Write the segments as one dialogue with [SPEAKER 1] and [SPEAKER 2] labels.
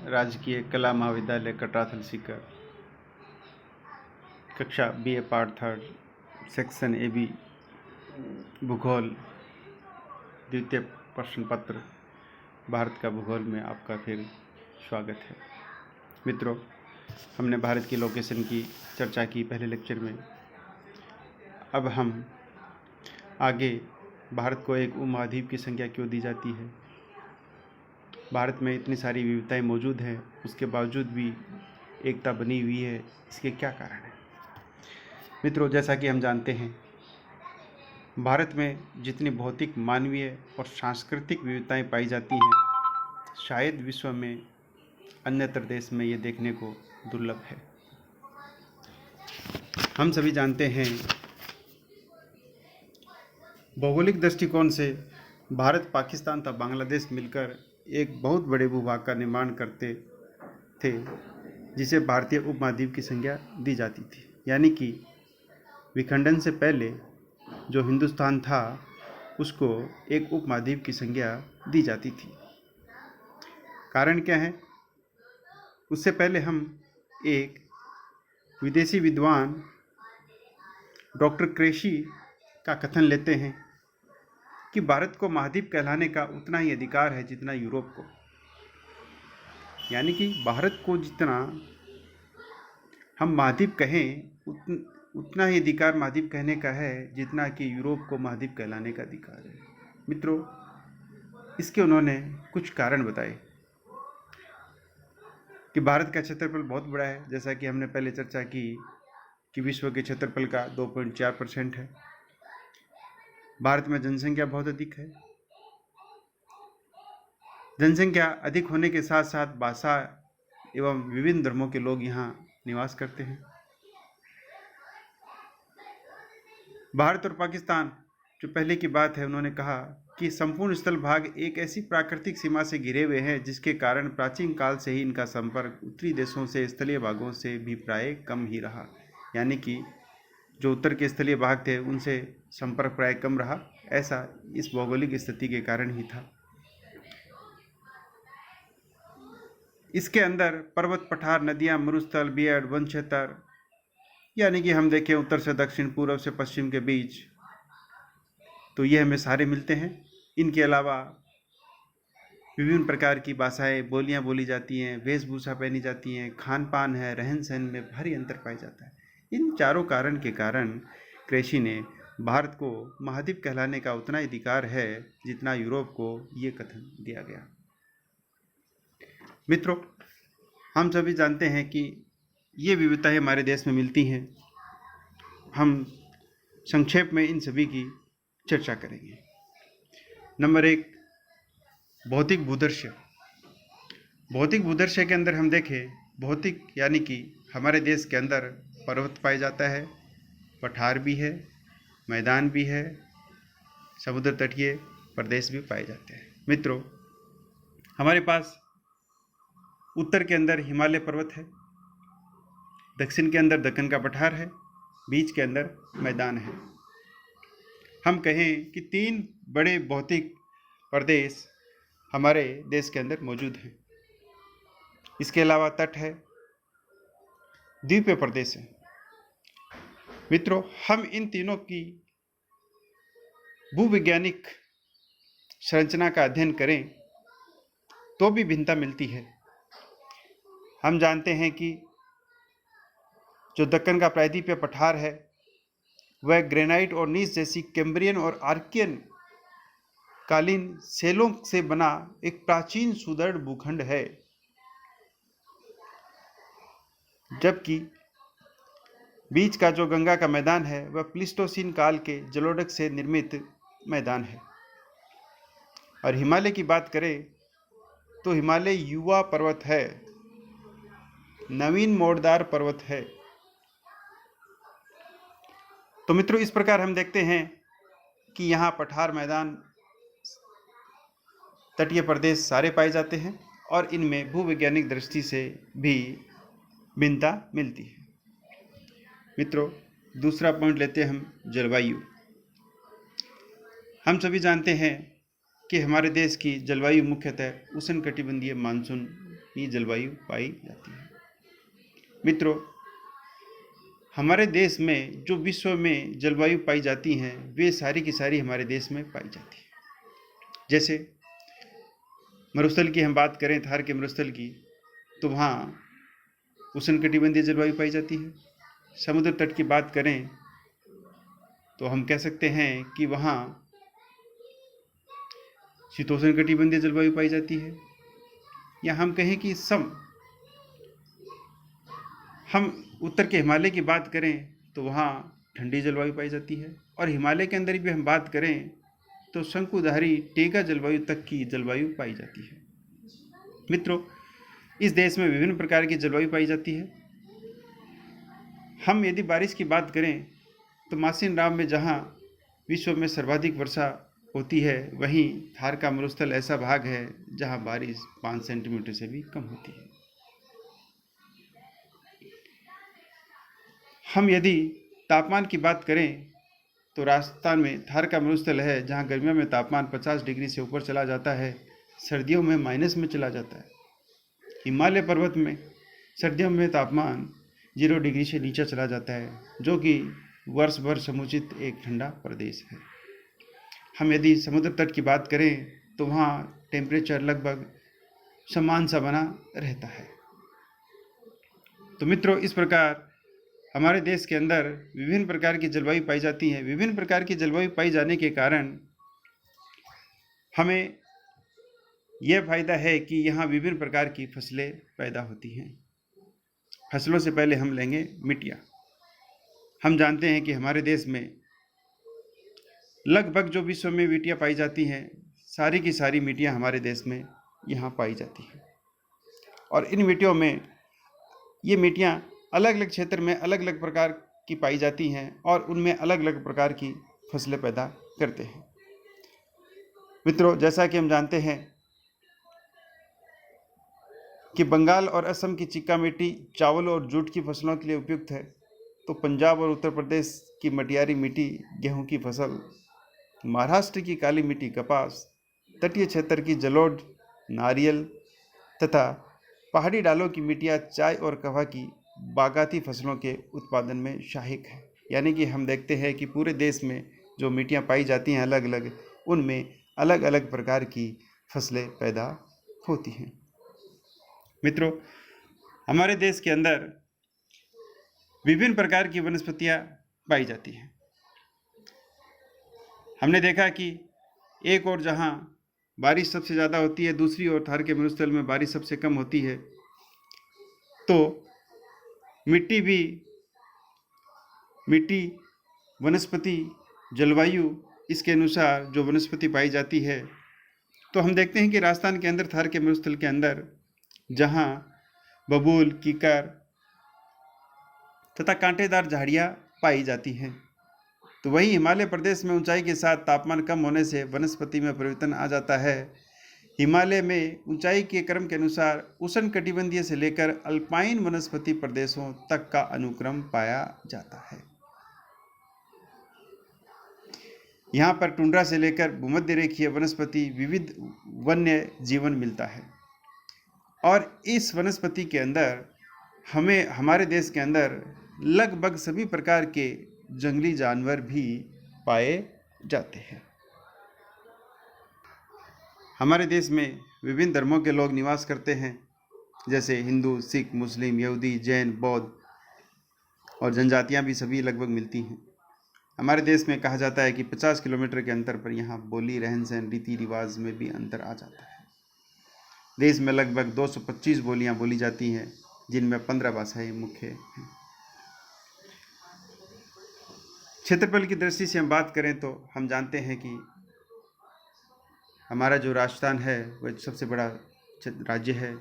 [SPEAKER 1] राजकीय कला महाविद्यालय कटरा सीकर कक्षा BA पार्ट 3 सेक्शन AB भूगोल द्वितीय प्रश्न पत्र भारत का भूगोल में आपका फिर स्वागत है। मित्रों, हमने भारत की लोकेशन की चर्चा की पहले लेक्चर में। अब हम आगे भारत को एक उपमहाद्वीप की संज्ञा क्यों दी जाती है, भारत में इतनी सारी विविधताएं मौजूद हैं, उसके बावजूद भी एकता बनी हुई है, इसके क्या कारण है। मित्रों, जैसा कि हम जानते हैं, भारत में जितनी भौतिक, मानवीय और सांस्कृतिक विविधताएं पाई जाती हैं, शायद विश्व में अन्यत्र देश में ये देखने को दुर्लभ है। हम सभी जानते हैं, भौगोलिक दृष्टिकोण से भारत, पाकिस्तान तथा बांग्लादेश मिलकर एक बहुत बड़े भूभाग का निर्माण करते थे, जिसे भारतीय उपमहाद्वीप की संज्ञा दी जाती थी। यानी कि विखंडन से पहले जो हिंदुस्तान था, उसको एक उपमहाद्वीप की संज्ञा दी जाती थी। कारण क्या है? उससे पहले हम एक विदेशी विद्वान डॉक्टर क्रेशी का कथन लेते हैं कि भारत को महाद्वीप कहलाने का उतना ही अधिकार है जितना यूरोप को। यानी कि भारत को जितना हम महाद्वीप कहें, उतना ही अधिकार महाद्वीप कहने का है जितना कि यूरोप को महाद्वीप कहलाने का अधिकार है। मित्रों, इसके उन्होंने कुछ कारण बताए कि भारत का क्षेत्रफल बहुत बड़ा है, जैसा कि हमने पहले चर्चा की कि विश्व के क्षेत्रफल का 2.4% है। भारत में जनसंख्या बहुत अधिक है। जनसंख्या अधिक होने के साथ साथ भाषा एवं विभिन्न धर्मों के लोग यहाँ निवास करते हैं। भारत और पाकिस्तान, जो पहले की बात है, उन्होंने कहा कि संपूर्ण स्थल भाग एक ऐसी प्राकृतिक सीमा से घिरे हुए हैं जिसके कारण प्राचीन काल से ही इनका संपर्क उत्तरी देशों से स्थलीय भागों से भी प्राय कम ही रहा। यानी कि जो उत्तर के स्थलीय भाग थे, उनसे संपर्क प्राय कम रहा। ऐसा इस भौगोलिक स्थिति के कारण ही था। इसके अंदर पर्वत, पठार, नदियां, मरुस्थल, बियड, वन क्षेत्र, यानी कि हम देखें उत्तर से दक्षिण, पूर्व से पश्चिम के बीच, तो ये हमें सारे मिलते हैं। इनके अलावा विभिन्न प्रकार की भाषाएं, बोलियां बोली जाती हैं, वेशभूषा पहनी जाती हैं, खान पान है, रहन सहन में भारी अंतर पाया जाता है। इन चारों कारण के कारण क्रेशी ने भारत को महाद्वीप कहलाने का उतना अधिकार है जितना यूरोप को ये कथन दिया गया। मित्रों, हम सभी जानते हैं कि ये विविधताएं हमारे देश में मिलती हैं। हम संक्षेप में इन सभी की चर्चा करेंगे। नंबर 1, भौतिक भूदृश्य। भौतिक भूदृश्य के अंदर हम देखें, भौतिक यानी कि हमारे देश के अंदर पर्वत पाया जाता है, पठार भी है, मैदान भी है, समुद्र तटीय प्रदेश भी पाए जाते हैं। मित्रों, हमारे पास उत्तर के अंदर हिमालय पर्वत है, दक्षिण के अंदर दक्कन का पठार है, बीच के अंदर मैदान है। हम कहें कि 3 बड़े भौतिक प्रदेश हमारे देश के अंदर मौजूद हैं। इसके अलावा तट है, द्वीपीय प्रदेश है। मित्रों, हम इन तीनों की भूवैज्ञानिक संरचना का अध्ययन करें तो भी भिन्नता मिलती है। हम जानते हैं कि जो दक्कन का प्रायद्वीपीय पठार है, वह ग्रेनाइट और नीस जैसी कैम्ब्रियन और आर्कियन कालीन सेलों से बना एक प्राचीन सुदृढ़ भूखंड है, जबकि बीच का जो गंगा का मैदान है, वह प्लीस्टोसीन काल के जलोढ़ से निर्मित मैदान है। और हिमालय की बात करें तो हिमालय युवा पर्वत है, नवीन मोड़दार पर्वत है। तो मित्रों, इस प्रकार हम देखते हैं कि यहाँ पठार, मैदान, तटीय प्रदेश सारे पाए जाते हैं और इनमें भूवैज्ञानिक दृष्टि से भी भिन्नता मिलती है। मित्रों, दूसरा पॉइंट लेते हैं हम, जलवायु। हम सभी जानते हैं कि हमारे देश की जलवायु मुख्यतः उष्णकटिबंधीय मानसून की जलवायु पाई जाती है। मित्रों, हमारे देश में जो विश्व में जलवायु पाई जाती हैं वे सारी की सारी हमारे देश में पाई जाती है। जैसे मरुस्थल की हम बात करें, थार के मरुस्थल की, तो वहाँ उष्णकटिबंधीय जलवायु पाई जाती है। समुद्र तट की बात करें तो हम कह सकते हैं कि वहाँ शीतोष्णकटिबंधीय जलवायु पाई जाती है। या हम कहें कि हम उत्तर के हिमालय की बात करें तो वहाँ ठंडी जलवायु पाई जाती है। और हिमालय के अंदर भी हम बात करें तो शंकुधारी टेगा जलवायु तक की जलवायु पाई जाती है। मित्रों, इस देश में विभिन्न प्रकार की जलवायु पाई जाती है। हम यदि बारिश की बात करें तो मासिन राम में जहाँ विश्व में सर्वाधिक वर्षा होती है, वहीं थार का मरुस्थल ऐसा भाग है जहाँ बारिश 5 सेंटीमीटर से भी कम होती है। हम यदि तापमान की बात करें तो राजस्थान में थार का मरुस्थल है जहाँ गर्मियों में तापमान 50 डिग्री से ऊपर चला जाता है, सर्दियों में माइनस में चला जाता है। हिमालय पर्वत में सर्दियों में तापमान 0 डिग्री से नीचे चला जाता है, जो कि वर्ष भर समुचित एक ठंडा प्रदेश है। हम यदि समुद्र तट की बात करें तो वहाँ टेम्परेचर लगभग समान सा बना रहता है। तो मित्रों, इस प्रकार हमारे देश के अंदर विभिन्न प्रकार की जलवायु पाई जाती है। विभिन्न प्रकार की जलवायु पाई जाने के कारण हमें यह फायदा है कि यहाँ विभिन्न प्रकार की फसलें पैदा होती हैं। फसलों से पहले हम लेंगे मिट्टियाँ। हम जानते हैं कि हमारे देश में लगभग जो विश्व में मिट्टियाँ पाई जाती हैं, सारी की सारी मिट्टियाँ हमारे देश में यहाँ पाई जाती हैं। और इन मिट्टियों में ये मिट्टियाँ अलग अलग क्षेत्र में अलग अलग प्रकार की पाई जाती हैं और उनमें अलग अलग प्रकार की फसलें पैदा करते हैं। मित्रों, जैसा कि हम जानते हैं कि बंगाल और असम की चिक्का मिट्टी चावल और जूट की फसलों के लिए उपयुक्त है, तो पंजाब और उत्तर प्रदेश की मटियारी मिट्टी गेहूं की फसल, महाराष्ट्र की काली मिट्टी कपास, तटीय क्षेत्र की जलोढ़ नारियल तथा पहाड़ी डालों की मिट्टियाँ चाय और कहवा की बागाती फसलों के उत्पादन में सहायक है। यानी कि हम देखते हैं कि पूरे देश में जो मिट्टियाँ पाई जाती हैं अलग अलग, उनमें अलग अलग प्रकार की फसलें पैदा होती हैं। मित्रों, हमारे देश के अंदर विभिन्न प्रकार की वनस्पतियाँ पाई जाती हैं। हमने देखा कि एक और जहाँ बारिश सबसे ज़्यादा होती है, दूसरी ओर थार के मरुस्थल में बारिश सबसे कम होती है। तो मिट्टी, वनस्पति, जलवायु, इसके अनुसार जो वनस्पति पाई जाती है, तो हम देखते हैं कि राजस्थान के अंदर थार के मरुस्थल के अंदर जहाँ बबूल, कीकर तथा कांटेदार झाड़ियाँ पाई जाती हैं, तो वहीं हिमालय प्रदेश में ऊंचाई के साथ तापमान कम होने से वनस्पति में परिवर्तन आ जाता है। हिमालय में ऊंचाई के क्रम के अनुसार उष्णकटिबंधीय से लेकर अल्पाइन वनस्पति प्रदेशों तक का अनुक्रम पाया जाता है। यहाँ पर टुंड्रा से लेकर भूमध्य रेखीय वनस्पति विविध वन्य जीवन मिलता है। और इस वनस्पति के अंदर हमारे देश के अंदर लगभग सभी प्रकार के जंगली जानवर भी पाए जाते हैं। हमारे देश में विभिन्न धर्मों के लोग निवास करते हैं, जैसे हिंदू, सिख, मुस्लिम, यहूदी, जैन, बौद्ध और जनजातियां भी सभी लगभग मिलती हैं। हमारे देश में कहा जाता है कि 50 किलोमीटर के अंतर पर यहाँ बोली, रहन सहन, रीति रिवाज में भी अंतर आ जाता है। देश में लगभग 225 बोलियाँ बोली जाती हैं, जिनमें 15 भाषाएं मुख्य हैं। क्षेत्रफल की दृष्टि से हम बात करें तो हम जानते हैं कि हमारा जो राजस्थान है वह सबसे बड़ा राज्य है,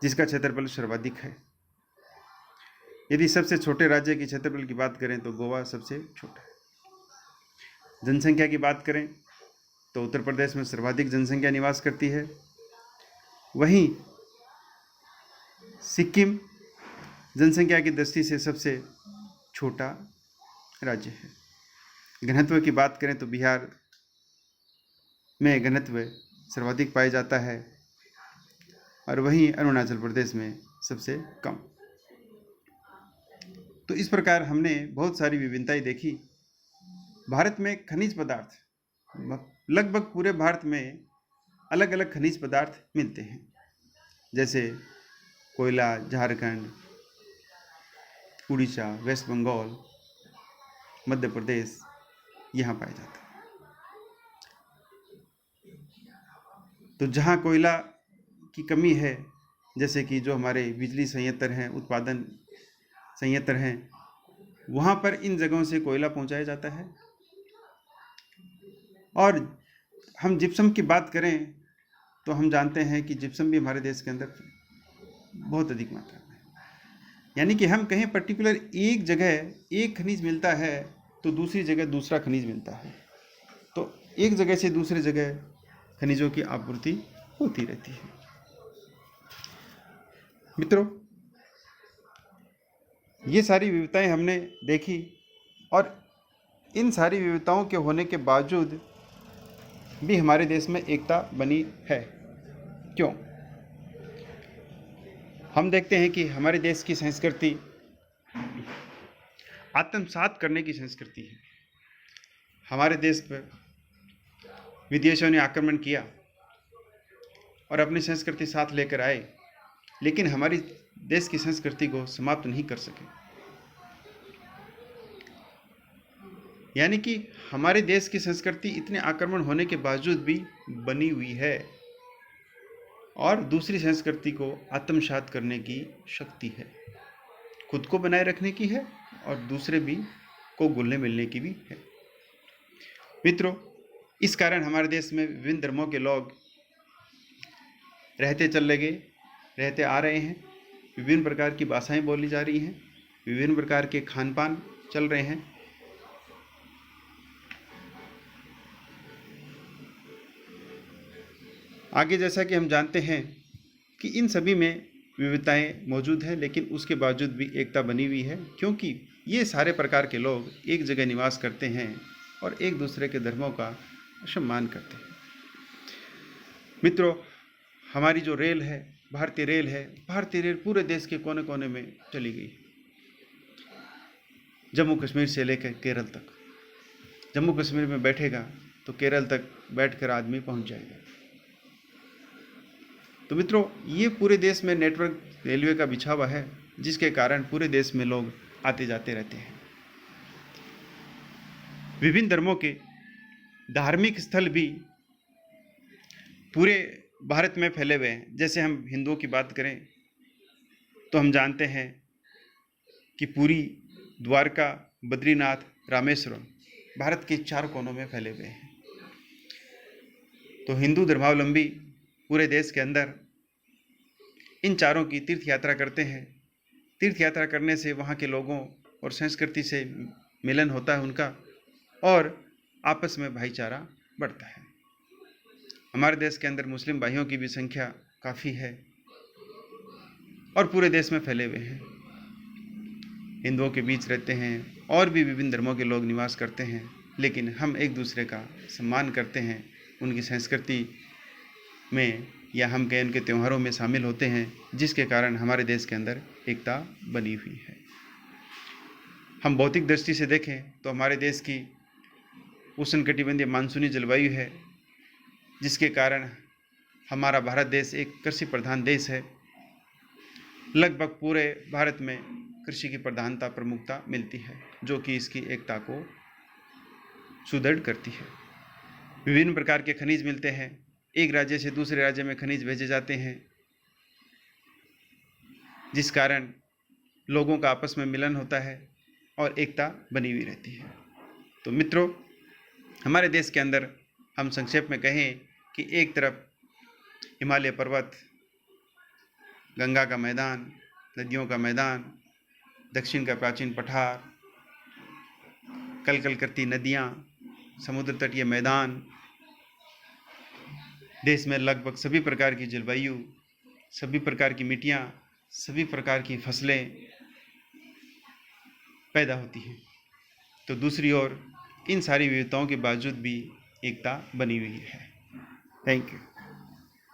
[SPEAKER 1] जिसका क्षेत्रफल सर्वाधिक है। यदि सबसे छोटे राज्य की क्षेत्रफल की बात करें तो गोवा सबसे छोटा है। जनसंख्या की बात करें तो उत्तर प्रदेश में सर्वाधिक जनसंख्या निवास करती है। वहीं सिक्किम जनसंख्या की दृष्टि से सबसे छोटा राज्य है। घनत्व की बात करें तो बिहार में घनत्व सर्वाधिक पाया जाता है और वहीं अरुणाचल प्रदेश में सबसे कम। तो इस प्रकार हमने बहुत सारी विभिन्नताएं देखी। भारत में खनिज पदार्थ लगभग पूरे भारत में अलग अलग खनिज पदार्थ मिलते हैं, जैसे कोयला झारखंड, उड़ीसा, वेस्ट बंगाल, मध्य प्रदेश यहाँ पाया जाता है। तो जहाँ कोयला की कमी है, जैसे कि जो हमारे बिजली संयंत्र हैं, उत्पादन संयंत्र हैं, वहाँ पर इन जगहों से कोयला पहुँचाया जाता है। और हम जिप्सम की बात करें तो हम जानते हैं कि जिप्सम भी हमारे देश के अंदर बहुत अधिक मात्रा में है। यानी कि हम कहीं पर्टिकुलर एक जगह एक खनिज मिलता है तो दूसरी जगह दूसरा खनिज मिलता है, तो एक जगह से दूसरी जगह खनिजों की आपूर्ति होती रहती है। मित्रों, ये सारी विविधताएं हमने देखी और इन सारी विविधताओं के होने के बावजूद भी हमारे देश में एकता बनी है। क्यों? हम देखते हैं कि हमारे देश की संस्कृति आत्मसात करने की संस्कृति है। हमारे देश पर विदेशियों ने आक्रमण किया और अपनी संस्कृति साथ लेकर आए, लेकिन हमारी देश की संस्कृति को समाप्त नहीं कर सके। यानी कि हमारे देश की संस्कृति इतने आक्रमण होने के बावजूद भी बनी हुई है और दूसरी संस्कृति को आत्मसात करने की शक्ति है, खुद को बनाए रखने की है और दूसरे भी को घुलने मिलने की भी है। मित्रों, इस कारण हमारे देश में विभिन्न धर्मों के लोग रहते आ रहे हैं। विभिन्न प्रकार की भाषाएं बोली जा रही हैं, विभिन्न प्रकार के खान पान चल रहे हैं। आगे जैसा कि हम जानते हैं कि इन सभी में विविधताएं मौजूद हैं, लेकिन उसके बावजूद भी एकता बनी हुई है, क्योंकि ये सारे प्रकार के लोग एक जगह निवास करते हैं और एक दूसरे के धर्मों का सम्मान करते हैं। मित्रों, हमारी जो रेल है, भारतीय रेल पूरे देश के कोने कोने में चली गई, जम्मू कश्मीर से लेकर केरल तक। जम्मू कश्मीर में बैठेगा तो केरल तक बैठकर आदमी पहुंच जाएगा। तो मित्रों, ये पूरे देश में नेटवर्क रेलवे का बिछा हुआ है, जिसके कारण पूरे देश में लोग आते जाते रहते हैं। विभिन्न धर्मों के धार्मिक स्थल भी पूरे भारत में फैले हुए हैं। जैसे हम हिंदुओं की बात करें तो हम जानते हैं कि पुरी, द्वारका, बद्रीनाथ, रामेश्वरम भारत के 4 कोनों में फैले हुए हैं। तो हिंदू धर्मावलंबी पूरे देश के अंदर इन चारों की तीर्थ यात्रा करते हैं। तीर्थ यात्रा करने से वहाँ के लोगों और संस्कृति से मिलन होता है उनका, और आपस में भाईचारा बढ़ता है। हमारे देश के अंदर मुस्लिम भाइयों की भी संख्या काफ़ी है और पूरे देश में फैले हुए हैं। हिंदुओं के बीच रहते हैं और भी विभिन्न धर्मों के लोग निवास करते हैं, लेकिन हम एक दूसरे का सम्मान करते हैं, उनकी संस्कृति में या हम कहें उनके त्योहारों में शामिल होते हैं, जिसके कारण हमारे देश के अंदर एकता बनी हुई है। हम भौतिक दृष्टि से देखें तो हमारे देश की उष्णकटिबंधीय मानसूनी जलवायु है, जिसके कारण हमारा भारत देश एक कृषि प्रधान देश है। लगभग पूरे भारत में कृषि की प्रधानता, प्रमुखता मिलती है, जो कि इसकी एकता को सुदृढ़ करती है। विभिन्न प्रकार के खनिज मिलते हैं, एक राज्य से दूसरे राज्य में खनिज भेजे जाते हैं, जिस कारण लोगों का आपस में मिलन होता है और एकता बनी हुई रहती है। तो मित्रों, हमारे देश के अंदर हम संक्षेप में कहें कि एक तरफ हिमालय पर्वत, गंगा का मैदान, नदियों का मैदान, दक्षिण का प्राचीन पठार, कलकल करती नदियाँ, समुद्र तटीय मैदान, देश में लगभग सभी प्रकार की जलवायु, सभी प्रकार की मिट्टियाँ, सभी प्रकार की फसलें पैदा होती हैं। तो दूसरी ओर इन सारी विविधताओं के बावजूद भी एकता बनी हुई है। Thank you.